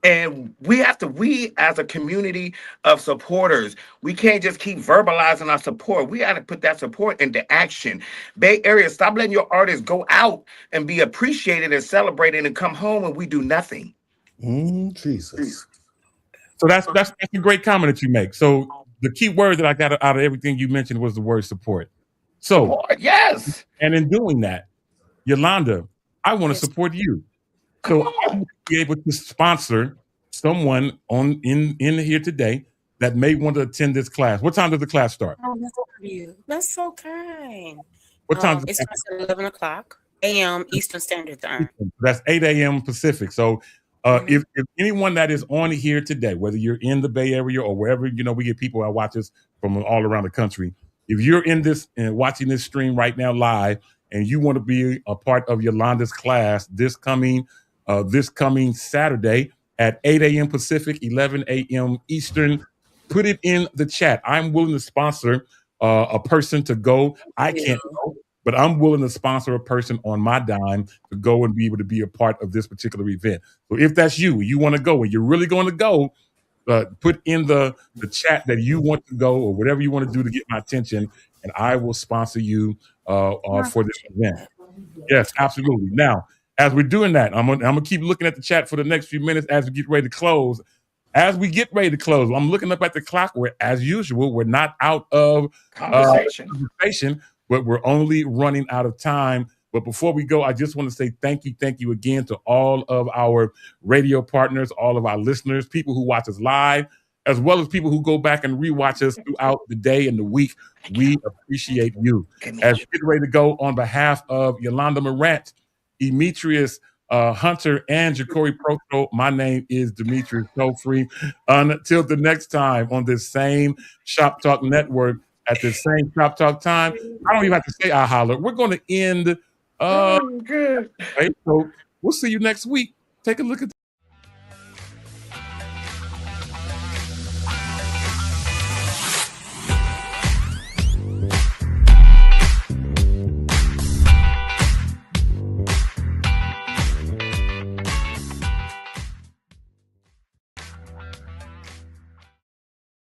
And we as a community of supporters, we can't just keep verbalizing our support. We got to put that support into action. Bay Area, stop letting your artists go out and be appreciated and celebrated and come home and we do nothing. Jesus. So that's a great comment that you make. So the key word that I got out of everything you mentioned was the word support. So, Support, yes. and in doing that, Yolanda, I want to Yes. support you. Come So I on. want to be able to sponsor someone in here today that may want to attend this class. What time does the class start? Oh, that's so you. That's so kind. What time does It the class starts at 11 o'clock a.m. Eastern Standard Time. That's 8 a.m. Pacific. So Mhm. if anyone that is on here today, whether you're in the Bay Area or wherever, we get people that watch us from all around the country. If you're in this and watching this stream right now live and you want to be a part of Yolanda's class this coming Saturday at 8 a.m. Pacific, 11 a.m. Eastern, put it in the chat. I'm willing to sponsor a person to go. I can't Yeah. go, but I'm willing to sponsor a person on my dime to go and be able to be a part of this particular event. So if that's you want to go and you're really going to go, put in the chat that you want to go or whatever you want to do to get my attention, and I will sponsor you I for this appreciate event. that. Yes, absolutely. Now, as we're doing that, I'm gonna keep looking at the chat for the next few minutes as we get ready to close. As we get ready to close, I'm looking up at the clock. Where, as usual, we're not out of Conversation. conversation, but we're only running out of time. But before we go, I just want to say thank you again to all of our radio partners, all of our listeners, people who watch us live, as well as people who go back and rewatch us throughout the day and the week. We appreciate you. Give me As a we get ready to go, on behalf of Yolanda Morant, Demetrius Hunter, and Jacory Protro, my name is Demetrius Tofree. Until the next time on this same Shop Talk Network, at the same Shop Talk time. I don't even have to say I holler. We're going to end. Good. Right? So we'll see you next week. Take a look at